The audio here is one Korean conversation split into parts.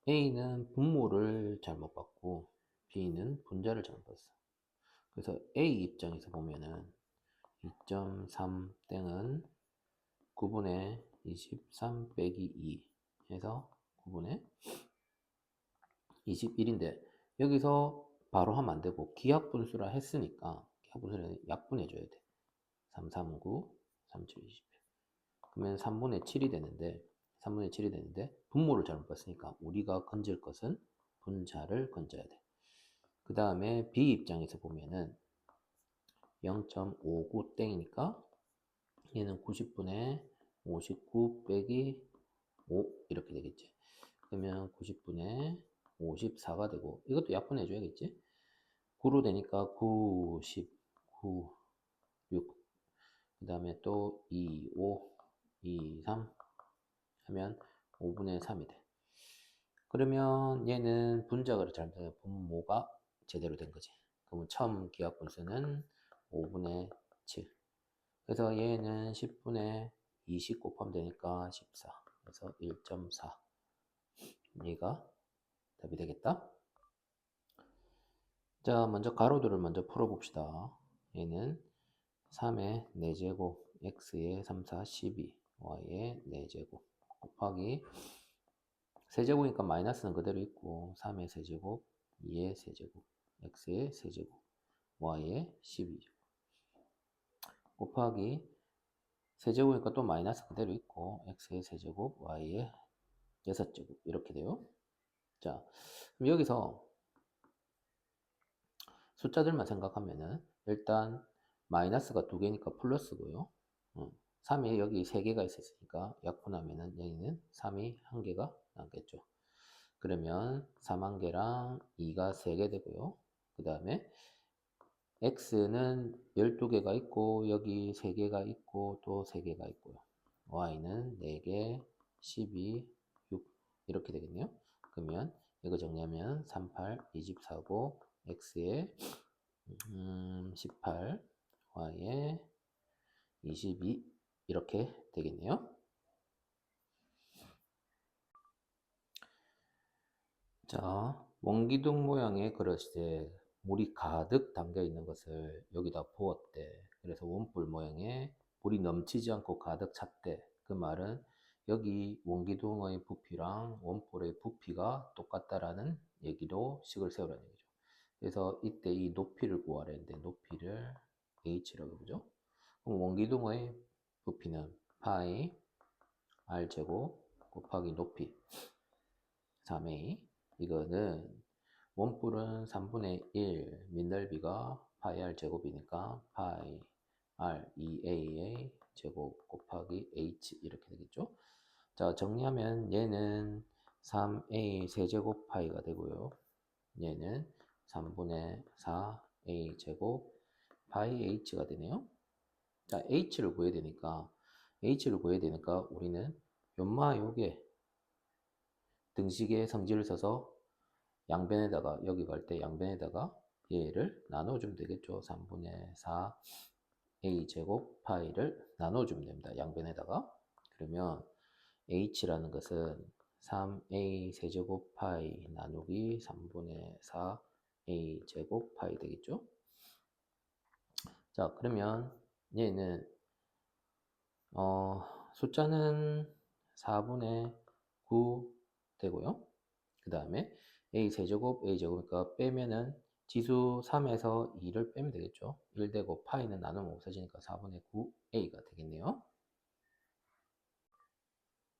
A는 분모를 잘못 봤고 B는 분자를 잘못 봤어. 그래서 A 입장에서 보면은 2.3 땡은 9분의 23 빼기 2 해서 9분의 21인데 여기서 바로 하면 안 되고 기하분수라 했으니까 기하분수는 약분해 줘야 돼. 3, 3, 9, 3, 7, 20. 그러면 3분의 7이 되는데 3분의 7이 되는데 분모를 잘못 봤으니까 우리가 건질 것은 분자를 건져야 돼. 그 다음에 B 입장에서 보면은 0.59 땡이니까 얘는 90분의 59 빼기 5 이렇게 되겠지. 그러면 90분의 54가 되고 이것도 약분해 줘야겠지. 9로 되니까 9, 10, 9, 6. 그 다음에 또 2, 5, 2, 3 하면 5분의 3이 돼. 그러면 얘는 분자가 잘못되면 분모가 제대로 된 거지. 그러면 처음 기하분수는 5분의 7. 그래서 얘는 10분의 20 곱하면 되니까 14. 그래서 1.4. 얘가 답이 되겠다. 자, 먼저 가로들을 먼저 풀어봅시다. 얘는 3의 4제곱, x의 3, 4, 12, y의 4제곱 곱하기 세제곱이니까 마이너스는 그대로 있고 3의 세제곱, 2의 세제곱, x의 세제곱, y의 12제곱 곱하기 세제곱이니까 또 마이너스 그대로 있고 x의 세제곱, y의 6제곱 이렇게 돼요. 자, 그럼 여기서 숫자들만 생각하면은 일단 마이너스가 2개니까 플러스고요. 3이 여기 3개가 있었으니까 약분하면은 여기는 3이 1개가 남겠죠. 그러면 3 1개랑 2가 3개 되고요. 그 다음에 x는 12개가 있고 여기 3개가 있고 또 3개가 있고요. y는 4개, 12, 6 이렇게 되겠네요. 그러면 이거 정리하면 38, 24고 x에 18, y에 22 이렇게 되겠네요. 자, 원기둥 모양의 그릇에 물이 가득 담겨 있는 것을 여기다 부었대. 그래서 원뿔 모양의 물이 넘치지 않고 가득 찼대. 그 말은 여기 원기둥의 부피랑 원뿔의 부피가 똑같다라는 얘기로 식을 세우라는 얘기죠. 그래서 이때 이 높이를 구하려는데 높이를 h라고 그러죠. 그럼 원기둥의 부피는 파이 r 제곱 곱하기 높이 3a. 이거는 원뿔은 3분의 1 밑넓이가 파이 r 제곱이니까 파이 r 2a의 제곱 곱하기 h 이렇게 되겠죠. 자, 정리하면 얘는 3a 세제곱 파이가 되고요. 얘는 3분의 4a 제곱 파이 h가 되네요. 자, h를 구해야 되니까 우리는 요마 요게 등식의 성질을 써서 양변에다가 여기 갈 때 양변에다가 얘를 나눠주면 되겠죠. 3분의 4 a 제곱 파이를 나눠주면 됩니다. 양변에다가. 그러면 h라는 것은 3a 세제곱 파이 나누기 3분의 4 a 제곱 파이 되겠죠. 자, 그러면 얘는 숫자는 4분의 9 되고요. 그 다음에 a 세제곱 a제곱이니까 빼면은 지수 3에서 2를 빼면 되겠죠. 1 되고 파이는 나누면 없어지니까 4분의 9a가 되겠네요.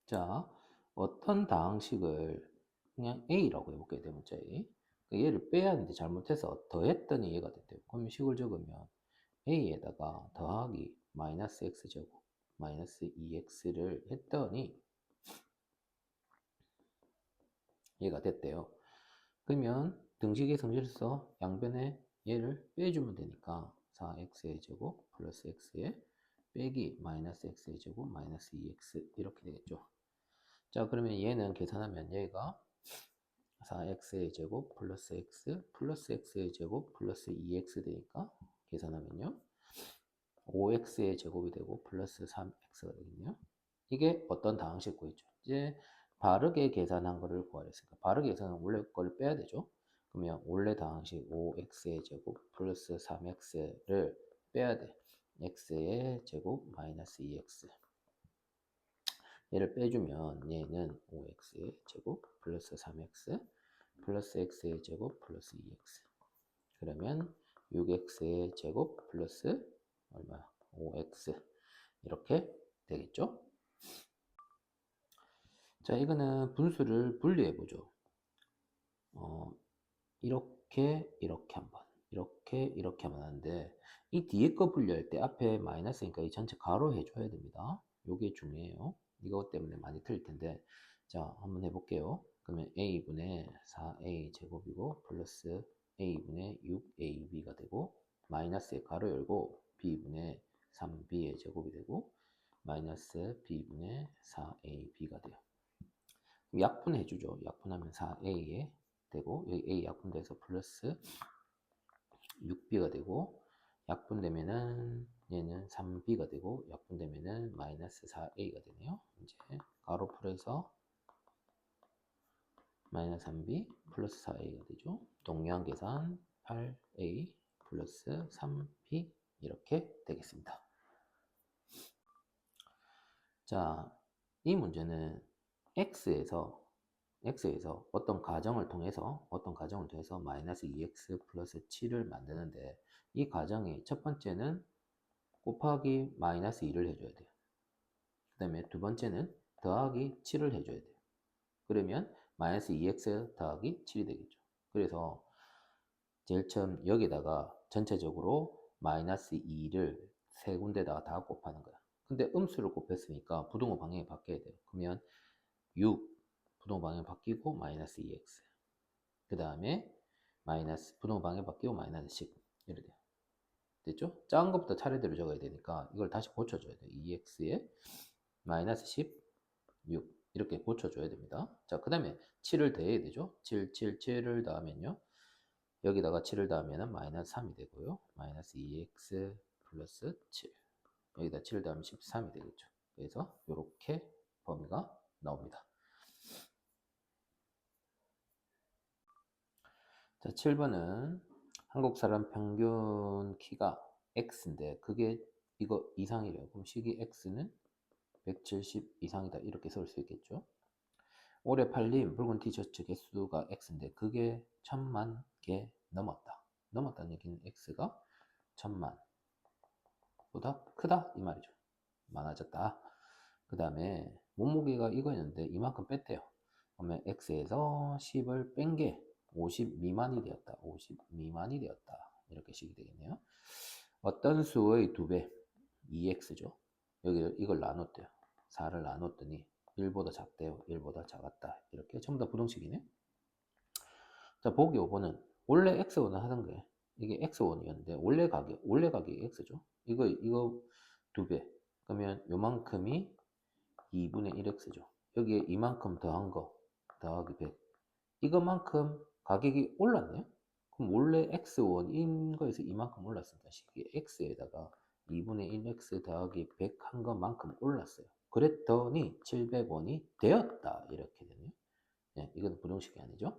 자, 어떤 다항식을 그냥 a라고 해볼게요. 대문자 a. 얘를 빼야 하는데 잘못해서 더했더니 얘가 됐대요. 그럼 식을 적으면 a에다가 더하기 마이너스 x제곱 마이너스 2x를 했더니 얘가 됐대요. 그러면 등식의 성질에서 양변에 얘를 빼주면 되니까 4x의 제곱 플러스 x의 빼기 마이너스 x의 제곱 마이너스 2x 이렇게 되겠죠. 자, 그러면 얘는 계산하면 얘가 4x의 제곱 플러스 x 플러스 x의 제곱 플러스 2x 되니까 계산하면요 5x의 제곱이 되고 플러스 3x가 되겠네요. 이게 어떤 다항식 구했죠. 이제 바르게 계산한 거를 구하랬으니까 바르게 계산은 원래 걸 빼야 되죠. 그러면 원래 당식 5x의 제곱 플러스 3x를 빼야 돼. x의 제곱 마이너스 2x. 얘를 빼주면 얘는 5x의 제곱 플러스 3x 플러스 x의 제곱 플러스 2x. 그러면 6x의 제곱 플러스 얼마? 5x. 이렇게 되겠죠? 자, 이거는 분수를 분리해 보죠. 이렇게 한번, 이렇게 하면 하는데 이 뒤에 거 분리할 때 앞에 마이너스니까 이 전체 가로 해줘야 됩니다. 요게 중요해요. 이것 때문에 많이 틀릴 텐데, 자, 한번 해볼게요. 그러면 a분의 4a 제곱이고 플러스 a분의 6ab가 되고 마이너스에 가로 열고 b분의 3b의 제곱이 되고 마이너스 b분의 4ab가 돼요. 약분해 주죠. 약분하면 4a에 되고 여기 a 약분돼서 플러스 6b가 되고 약분되면은 얘는 3b가 되고 약분되면은 마이너스 4a가 되네요. 이제 가로 풀어서 마이너스 3b 플러스 4a가 되죠. 동일한 계산 8a 플러스 3b 이렇게 되겠습니다. 자, 이 문제는 x에서 어떤 가정을 통해서 마이너스 2x 플러스 7을 만드는데 이 가정이 첫 번째는 곱하기 마이너스 2를 해줘야 돼요. 그 다음에 두 번째는 더하기 7을 해줘야 돼요. 그러면 마이너스 2x 더하기 7이 되겠죠. 그래서 제일 처음 여기다가 전체적으로 마이너스 2를 세 군데다가 다 곱하는 거야. 근데 음수를 곱했으니까 부동호 방향이 바뀌어야 돼요. 그러면 6 부동호 방향 바뀌고 마이너스 2x 그 다음에 마이너스 부동호 방향 바뀌고 마이너스 10 이렇게 돼요. 됐죠? 작은 것부터 차례대로 적어야 되니까 이걸 다시 고쳐줘야 돼요. 2x에 마이너스 10 6 이렇게 고쳐줘야 됩니다. 자, 그 다음에 7을 더해야 되죠. 7을 더하면요 여기다가 7을 더하면 마이너스 3이 되고요 마이너스 2x 플러스 7 여기다 7을 더하면 13이 되겠죠. 그래서 이렇게 범위가 나옵니다. 자, 7번은 한국 사람 평균 키가 x인데 그게 이거 이상이래요. 그럼 시기 x는 170 이상이다 이렇게 쓸 수 있겠죠. 올해 팔린 붉은 티셔츠 개수가 x인데 그게 1000만 개 넘었다. 넘었다는 얘기는 x가 1000만 보다 크다 이 말이죠. 많아졌다. 그 다음에 몸무게가 이거였는데 이만큼 뺐대요. 그러면 x에서 10을 뺀 게 50 미만이 되었다. 50 미만이 되었다. 이렇게 식이 되겠네요. 어떤 수의 2배 2x죠. 여기 이걸 나눴대요. 4를 나눴더니 1보다 작대요. 1보다 작았다. 이렇게 전부 다 부동식이네. 자, 보기 5번은 원래 x1은 하던 거예요. 이게 x1이었는데 원래 가격이 x죠. 이거 2배. 그러면 요만큼이 2분의 1x죠. 여기에 이만큼 더한 거 더하기 100. 이것만큼 가격이 올랐네요. 그럼 원래 x1인 거에서 이만큼 올랐으니까 시기 x에다가 2분의 1x 더하기 100 한 것만큼 올랐어요. 그랬더니 700원이 되었다. 이렇게 되네요. 네, 이건 부동식이 아니죠.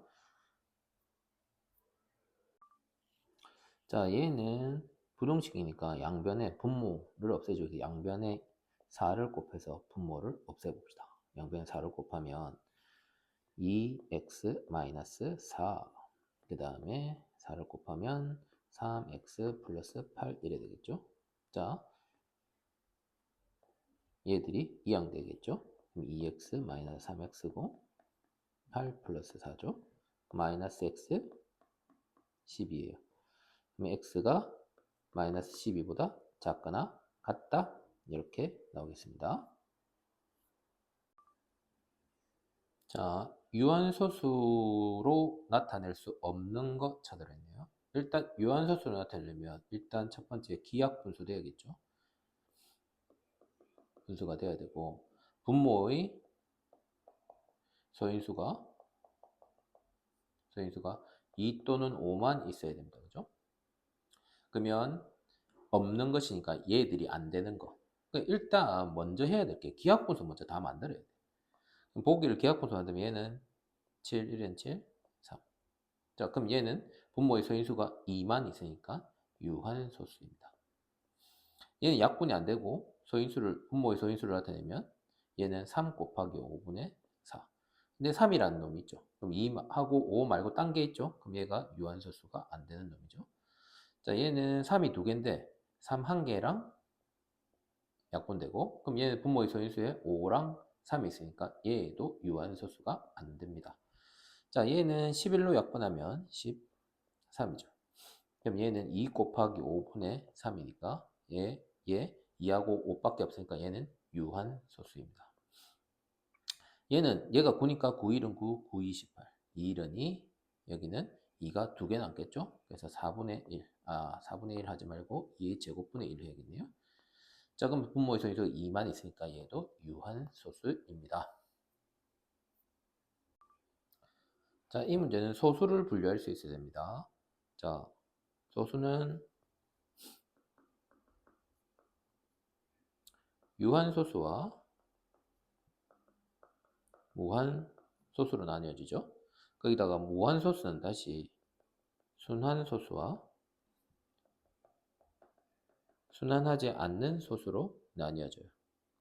자, 얘는 부동식이니까 양변에 분모를 없애줘서 양변에 4를 곱해서 분모를 없애봅시다. 양변에 4를 곱하면 2x-4 그 다음에 4를 곱하면 3x 플러스 8 이래 되겠죠. 자, 얘들이 이항 되겠죠. 그럼 2x-3x고 8 플러스 4죠. 마이너스 x 10이에요. 그럼 x가 마이너스 12보다 작거나 같다 이렇게 나오겠습니다. 자, 유한소수로 나타낼 수 없는 것 찾으랬네요. 일단 유한소수로 나타내려면 일단 첫 번째 기하 분수 돼야겠죠. 분수가 돼야 되고 분모의 소인수가 2 또는 5만 있어야 됩니다. 그죠? 그러면 없는 것이니까 얘들이 안 되는 거. 그러니까 일단 먼저 해야 될 게 기하 분수 먼저 다 만들어야 돼. 보기를 기하분수로 만들면 얘는 7, 1은 7, 3. 자, 그럼 얘는 분모의 소인수가 2만 있으니까 유한소수입니다. 얘는 약분이 안 되고 분모의 소인수를 나타내면 얘는 3 곱하기 5분의 4. 근데 3이라는 놈이 있죠. 그럼 2하고 5 말고 딴 게 있죠. 그럼 얘가 유한소수가 안 되는 놈이죠. 자, 얘는 3이 두 개인데 3 한 개랑 약분되고, 그럼 얘는 분모의 소인수에 5랑 3이 있으니까 얘도 유한소수가 안 됩니다. 자, 얘는 11로 약분하면 13이죠. 그럼 얘는 2 곱하기 5분의 3이니까 얘 2하고 5밖에 없으니까 얘는 유한소수입니다. 얘는 얘가 9니까 9, 1은 9, 9, 2, 18. 2, 1은 2, 여기는 2가 두 개 남겠죠? 그래서 4분의 1. 4분의 1 하지 말고 2의 제곱분의 1을 해야겠네요. 자, 그럼 분모의 소인수 2만 있으니까 얘도 유한소수입니다. 자, 이 문제는 소수를 분류할 수 있어야 됩니다. 자, 소수는 유한소수와 무한소수로 나뉘어지죠. 거기다가 무한소수는 다시 순환소수와 순환하지 않는 소수로 나뉘어져요.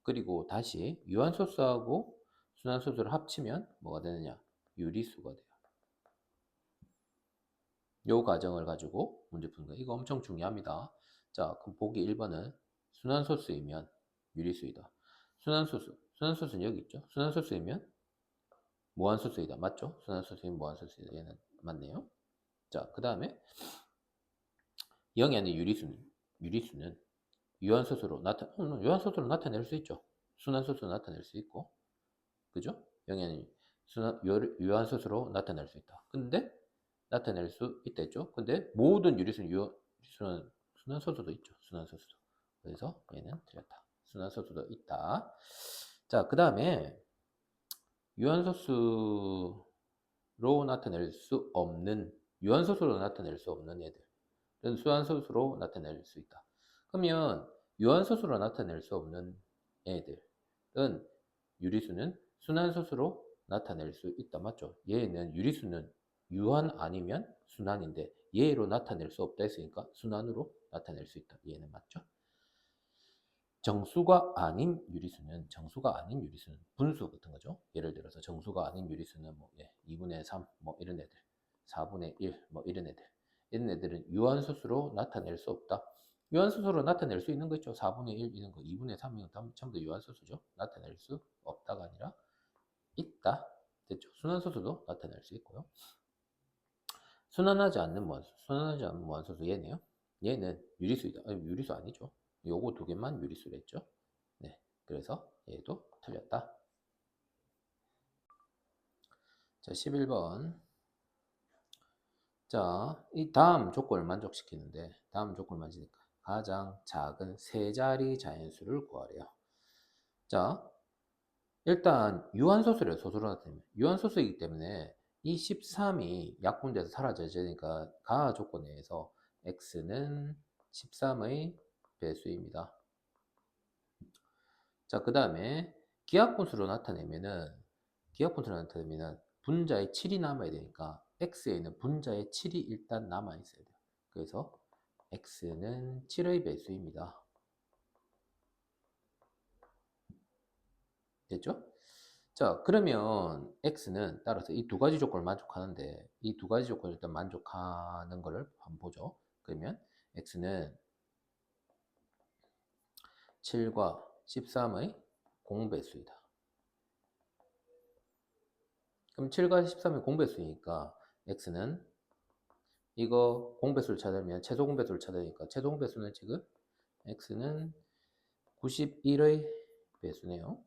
그리고 다시 유한소수하고 순환소수를 합치면 뭐가 되느냐? 유리수가 돼요. 요 과정을 가지고 문제 푸는 거예요. 이거 엄청 중요합니다. 자, 그럼 보기 1번은 순환소수이면 유리수이다. 순환소수는 여기 있죠. 순환소수이면 무한소수이다. 맞죠? 순환소수이면 무한소수이다. 얘는 맞네요. 자, 그 다음에 0이 아닌 유리수는 유한소수로 나타낼 수 있죠. 순환소수로 나타낼 수 있고, 그죠? 0이 아닌 유한소수로 나타낼 수 있다. 근데 나타낼 수 있다 했죠. 근데 모든 유리수는 순환소수도 있죠. 순환소수도. 그래서 얘는 틀렸다. 순환소수도 있다. 자, 그 다음에 유한소수로 나타낼 수 없는 애들은 순환소수로 나타낼 수 있다. 그러면 유한소수로 나타낼 수 없는 애들은 유리수는 순환소수로 나타낼 수 있다. 맞죠? 얘는 유리수는 유한 아니면 순환인데 얘로 나타낼 수 없다 했으니까 순환으로 나타낼 수 있다. 얘는 맞죠? 정수가 아닌 유리수는 분수 같은 거죠. 예를 들어서 정수가 아닌 유리수는 뭐 2분의 3 뭐 이런 애들, 4분의 1 뭐 이런 애들은 유한소수로 나타낼 수 없다. 유한소수로 나타낼 수 있는 거 있죠. 4분의 1 이런 거, 2분의 3 이런 거 전부 다 유한소수죠. 나타낼 수 없다가 아니라 있다. 됐죠? 순환소수도 나타낼 수 있고요. 순환하지 않는 무한소수 얘네요. 얘는 유리수이다. 아니, 유리수 아니죠. 요거 두 개만 유리수랬죠. 네, 그래서 얘도 틀렸다. 자, 11번. 자, 이 다음 조건을 만족시키는데 가장 작은 세 자리 자연수를 구하래요. 자, 일단 유한소수래요. 소수로 나타내면 유한소수이기 때문에 이 13이 약분돼서 사라져야 되니까 가하 조건에 의해서 x는 13의 배수입니다. 자, 그 다음에 기하분수로 나타내면은 분자에 7이 남아야 되니까 x에는 분자에 7이 일단 남아 있어야 돼요. 그래서 x는 7의 배수입니다. 됐죠? 자, 그러면 x는 따라서 이 두 가지 조건을 만족하는데 이 두 가지 조건을 일단 만족하는 거를 한번 보죠. 그러면 x는 7과 13의 공배수이다. 그럼 7과 13의 공배수이니까 x는 이거 공배수를 찾으면 최소 공배수를 찾으니까 최소 공배수는 지금 x는 91의 배수네요.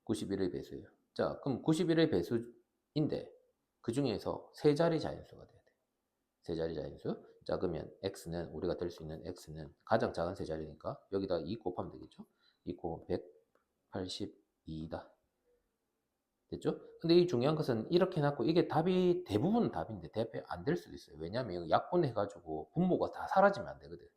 91의 배수예요. 자, 그럼 91의 배수인데 그 중에서 세 자리 자연수가 돼야 돼. 세 자리 자연수. 자, 그러면 x는 우리가 될 수 있는 x는 가장 작은 세 자리니까 여기다 2 곱하면 되겠죠. 2 곱하면 182다. 됐죠? 근데 이 중요한 것은 이렇게 해놨고 이게 답이 대부분 답인데 답이 안 될 수도 있어요. 왜냐하면 약분해가지고 분모가 다 사라지면 안 되거든.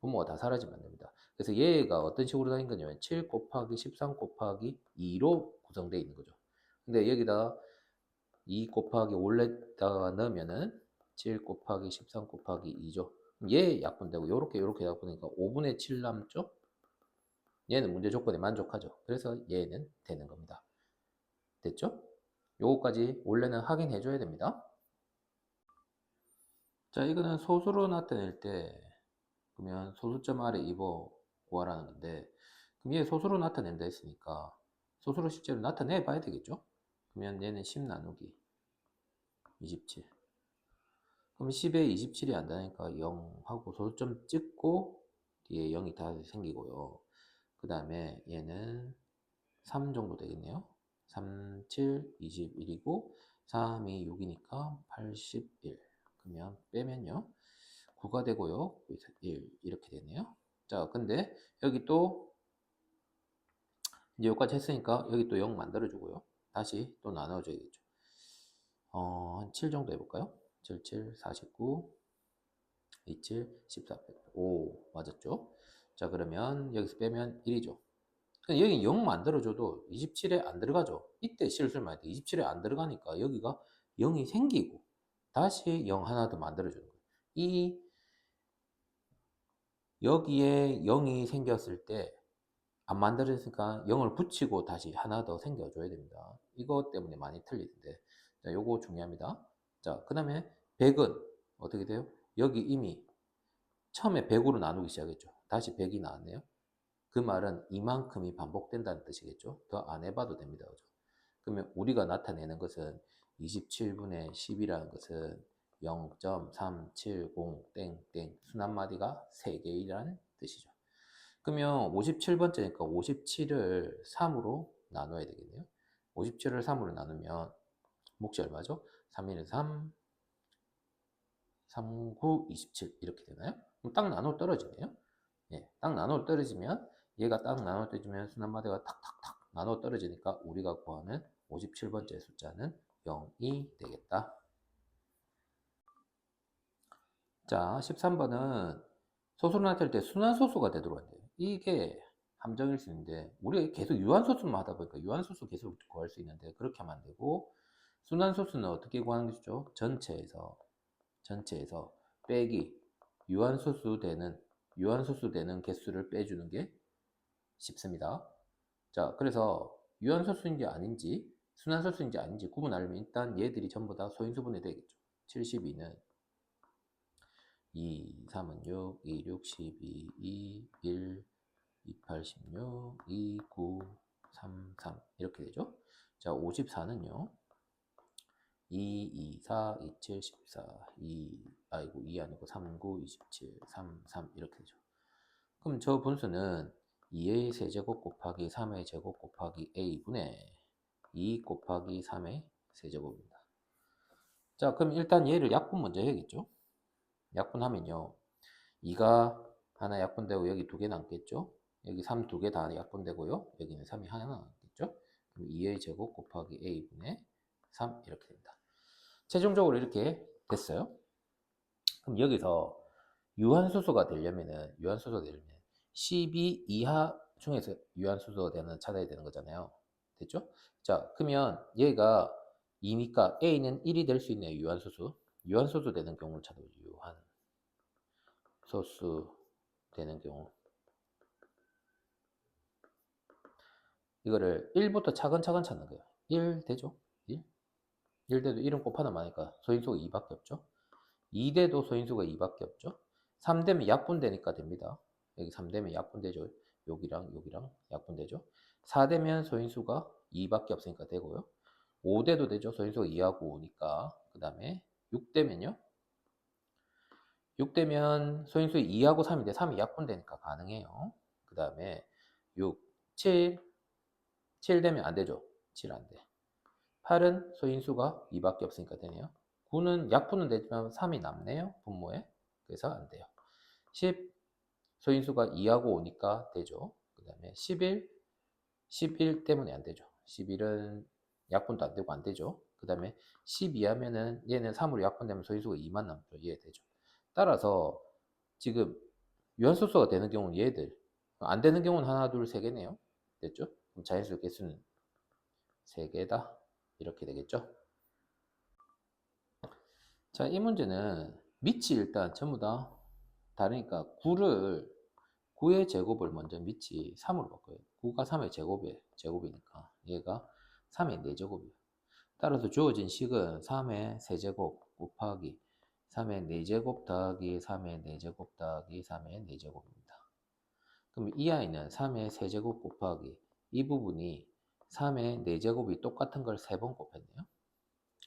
분모가 다 사라지면 안 됩니다. 그래서 얘가 어떤 식으로 다닌 거냐면 7 곱하기 13 곱하기 2로 구성되어 있는 거죠. 근데 여기다 2 곱하기 원래다가 넣으면은 7 곱하기 13 곱하기 2죠. 얘 약분되고 요렇게 약분되니까 5분의 7 남죠? 얘는 문제 조건에 만족하죠. 그래서 얘는 되는 겁니다. 됐죠? 요거까지 원래는 확인해 줘야 됩니다. 자, 이거는 소수로 나타낼 때 그러면 소수점 아래 입어 구하라는 건데, 그럼 얘 소수로 나타낸다 했으니까 소수로 실제로 나타내 봐야 되겠죠? 그러면 얘는 10 나누기 27. 그럼 10에 27이 안 되니까 0 하고 소수점 찍고 뒤에 0이 다 생기고요. 그 다음에 얘는 3 정도 되겠네요. 3, 7, 21이고 3이 6이니까 81. 그러면 빼면요. 9가 되고요. 1 이렇게 되네요. 자, 근데 여기 또 이제 여기까지 했으니까 여기 또 0 만들어주고요. 다시 또 나눠줘야겠죠. 한 7 정도 해볼까요? 7, 7, 49, 27, 14, 5 맞았죠? 자, 그러면 여기서 빼면 1이죠. 여기 0 만들어줘도 27에 안 들어가죠. 이때 실수를 많이 해. 27에 안 들어가니까 여기가 0이 생기고 다시 0 하나 더 만들어주는 거예요. 여기에 0이 생겼을 때 안 만들어졌으니까 0을 붙이고 다시 하나 더 생겨줘야 됩니다. 이것 때문에 많이 틀리는데, 자, 요거 중요합니다. 자, 그 다음에 100은 어떻게 돼요? 여기 이미 처음에 100으로 나누기 시작했죠. 다시 100이 나왔네요. 그 말은 이만큼이 반복된다는 뜻이겠죠. 더 안 해봐도 됩니다. 그죠? 그러면 우리가 나타내는 것은 27분의 10이라는 것은 0.370 땡땡 순한마디가 3개이라는 뜻이죠. 그러면 57번째니까 57을 3으로 나눠야 되겠네요. 57을 3으로 나누면 몫이 얼마죠? 3, 1, 3, 3, 9, 27 이렇게 되나요? 그럼 딱 나눠 떨어지네요. 예, 딱 나눠 떨어지면 얘가 딱 나눠 떨어지면 순한마디가 탁탁탁 나눠 떨어지니까 우리가 구하는 57번째 숫자는 0이 되겠다. 자, 13번은 소수를 나타낼 때 순환소수가 되도록 한대요. 이게 함정일 수 있는데 우리가 계속 유한소수만 하다 보니까 유한소수 계속 구할 수 있는데 그렇게 하면 안 되고, 순환소수는 어떻게 구하는 것이죠? 전체에서 빼기 유한소수 되는 개수를 빼주는 게 쉽습니다. 자, 그래서 유한소수인지 아닌지 순환소수인지 아닌지 구분하려면 일단 얘들이 전부 다 소인수분해 되겠죠. 72는 2, 3은 6, 2, 6, 12, 2, 1, 2, 8, 16, 2, 9, 3, 3 이렇게 되죠. 자, 54는요. 2, 2, 4, 2, 7, 14, 2 아니고 3, 9, 27, 3, 3 이렇게 되죠. 그럼 저 분수는 2의 세제곱 곱하기 3의 제곱 곱하기 a분의 2 곱하기 3의 세제곱입니다. 자, 그럼 일단 얘를 약분 먼저 해야겠죠. 약분하면요. 2가 하나 약분되고 여기 2개 남겠죠. 여기 3 2개 다 약분되고요. 여기는 3이 하나 남겠죠. 그럼 2의 제곱 곱하기 a분의 3 이렇게 됩니다. 최종적으로 이렇게 됐어요. 그럼 여기서 유한소수가 되려면 12 이하 중에서 유한소수가 찾아야 되는 거잖아요. 됐죠? 자, 그러면 얘가 2니까 a는 1이 될 수 있네요. 유한소수 되는 경우를 찾아보죠. 유한소수 되는 경우. 이거를 1부터 차근차근 찾는 거예요. 1 되죠? 1 돼도 1은 곱하나 마니까 소인수가 2밖에 없죠. 2 돼도 소인수가 2밖에 없죠. 3 되면 약분되니까 됩니다. 여기 3 되면 약분되죠. 여기랑 약분되죠. 4 되면 소인수가 2밖에 없으니까 되고요. 5 돼도 되죠. 소인수가 2하고 5니까. 그 다음에 6 되면요. 6 되면 소인수 2하고 3인데 3이 약분되니까 가능해요. 그 다음에 6, 7 되면 안 되죠. 7 안 돼. 8은 소인수가 2밖에 없으니까 되네요. 9는 약분은 되지만 3이 남네요. 분모에. 그래서 안 돼요. 10 소인수가 2하고 5니까 되죠. 그 다음에 11 때문에 안 되죠. 11은 약분도 안 되고 안 되죠. 그 다음에 12 하면은 얘는 3으로 약분되면 소인수가 2만 남죠. 이해되죠. 따라서 지금 유한소수가 되는 경우는 얘들, 안 되는 경우는 하나, 둘, 세 개네요. 됐죠? 그럼 자연수 개수는 3개다. 이렇게 되겠죠? 자, 이 문제는 밑이 일단 전부 다 다르니까 9의 제곱을 먼저 밑이 3으로 바꿔요. 9가 3의 제곱이니까 얘가 3의 4제곱이에요. 따라서 주어진 식은 3의 세제곱 곱하기 3의 4제곱 더하기 3의 4제곱 더하기 3의 4제곱입니다. 그럼 이 아이는 3의 세제곱 곱하기 이 부분이 3의 4제곱이 똑같은 걸 3번 곱했네요.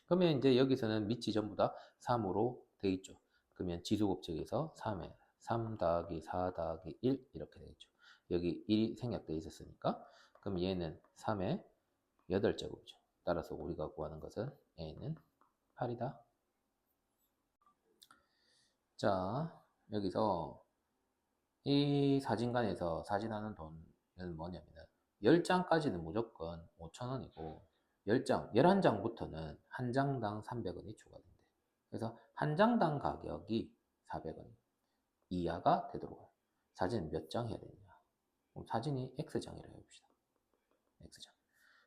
그러면 이제 여기서는 밑이 전부 다 3으로 돼 있죠. 그러면 지수곱책에서 3에 3 더하기 4 더하기 1 이렇게 되겠죠. 여기 1이 생략되어 있었으니까 그럼 얘는 3의 8제곱이죠. 따라서 우리가 구하는 것은 A는 8이다. 자, 여기서 이 사진관에서 사진하는 돈은 뭐냐면 10장까지는 무조건 5,000원이고 10장, 11장부터는 한 장당 300원이 추가된대. 그래서 한 장당 가격이 400원 이하가 되도록 해요. 사진 몇 장 해야 되냐? 그럼 사진이 X장이라고 해봅시다. X장.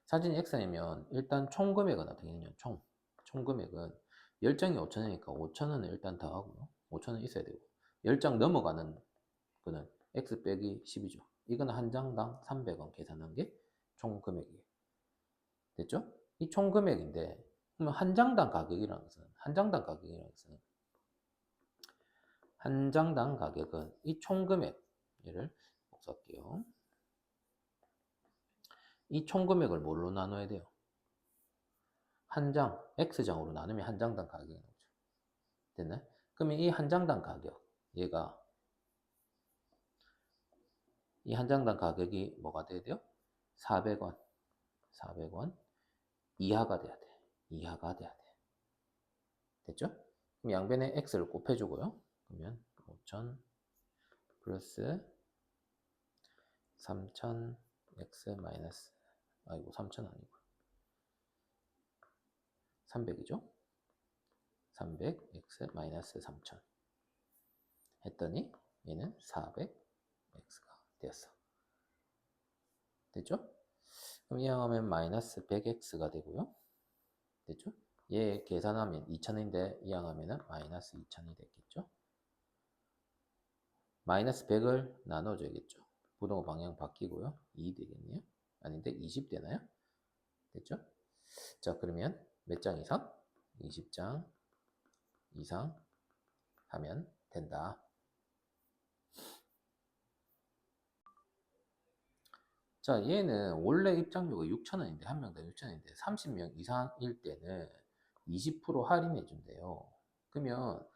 사진이 X이면 일단 총 금액은 어떻게 되냐? 총 금액은 10장이 5,000원이니까 5,000원을 일단 더하고요. 5,000원 있어야 되고 10장 넘어가는 그는 X 빼기 10이죠. 이거는 한 장당 300원 계산한 게 총 금액이에요. 됐죠? 이 총 금액인데 그러면 한 장당 가격이라는 것은 한 장당 가격은 이 총 금액 얘를 복사할게요. 이 총 금액을 뭘로 나눠야 돼요? 한 장, X장으로 나누면 한 장당 가격이 나오죠. 됐나요? 그러면 이 한 장당 가격 얘가 이 한 장당 가격이 뭐가 돼야 돼요? 400원 이하가 돼야 돼. 이하가 돼야 돼. 됐죠? 그럼 양변에 x를 곱해주고요. 그러면 5,000 플러스 3,000 x 마이너스 아이고 3,000 아니고 300이죠? 300 x 마이너스 3,000 했더니 얘는 400 x가 되었어. 됐죠? 그럼 이항하면 마이너스 100x가 되고요. 됐죠? 얘 계산하면 2,000인데 이항하면 마이너스 2,000이 됐겠죠? 마이너스 100을 나눠줘야겠죠. 부동호 방향 바뀌고요. 2 되겠네요. 아닌데 20 되나요? 됐죠? 자, 그러면 몇 장 이상? 20장 이상 하면 된다. 자, 얘는 원래 입장료가 6,000원인데 한 명당 6,000원인데 30명 이상일 때는 20% 할인해 준대요. 그러면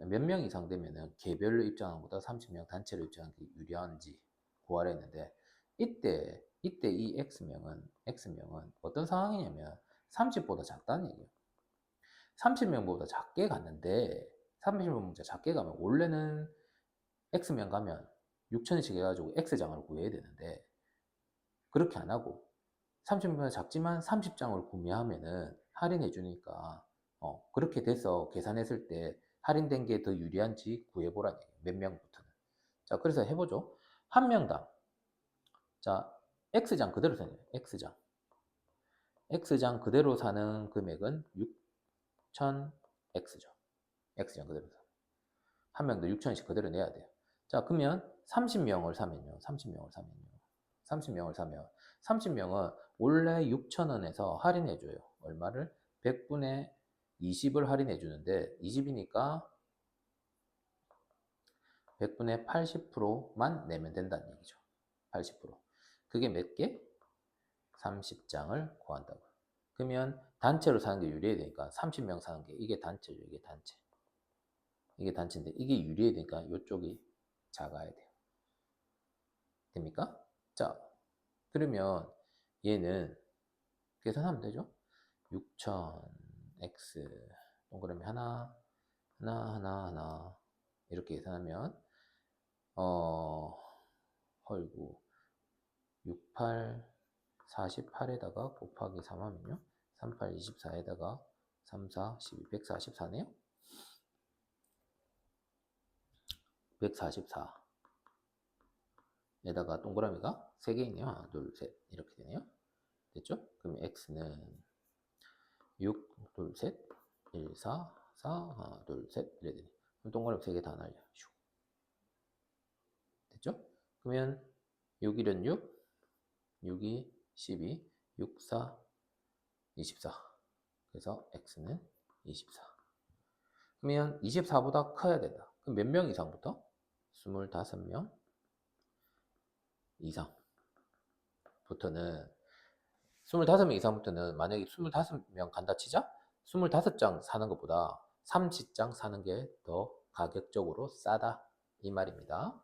몇 명 이상 되면은 개별로 입장하는 것보다 30명 단체로 입장하는 게 유리한지 구하려 했는데 이때 이 X명은 어떤 상황이냐면 30보다 작다는 얘기예요. 30명보다 작게 갔는데 30명보다 작게 가면 원래는 X명 가면 6,000원씩 해가지고 X장을 구해야 되는데 그렇게 안 하고 30명보다 작지만 30장을 구매하면은 할인해 주니까 그렇게 돼서 계산했을 때 할인된 게 더 유리한지 구해보라는 얘기예요. 몇 명부터는. 자, 그래서 해보죠. 한 명당. 자, X장 그대로 사요. X장 그대로 사는 금액은 6,000X죠. X장 그대로 사. 한 명도 6,000원씩 그대로 내야 돼요. 자, 그러면 30명을 사면요. 30명은 원래 6,000원에서 할인해줘요. 얼마를? 100분의 20을 할인해주는데 20이니까 100분의 80%만 내면 된다는 얘기죠. 80%. 그게 몇 개? 30장을 구한다고. 그러면 단체로 사는 게 유리해야 되니까 30명 사는 게 이게 단체죠. 이게 단체. 이게 단체인데 이게 유리해야 되니까 이쪽이 작아야 돼요. 됩니까? 자, 그러면 얘는 계산하면 되죠. 6,000x 동그라미 하나 이렇게 계산하면 헐구 68 48에다가 곱하기 3 하면요 38 24에다가 3 4 12 144네요. 144. 에다가 동그라미가 3개 있네요. 하나, 둘, 셋. 이렇게 되네요. 됐죠? 그럼 x는 6, 둘, 셋, 1, 4, 4, 하나, 둘, 셋. 이래 되네. 그럼 동그라미 3개 다 날려. 됐죠? 그러면 6, 1은 6, 6, 2, 12, 6, 4, 24. 그래서 x는 24. 그러면 24보다 커야 된다. 그럼 몇 명 이상부터? 25명 이상부터는 25명 이상부터는 만약에 25명 간다 치자? 25장 사는 것보다 30장 사는 게 더 가격적으로 싸다 이 말입니다.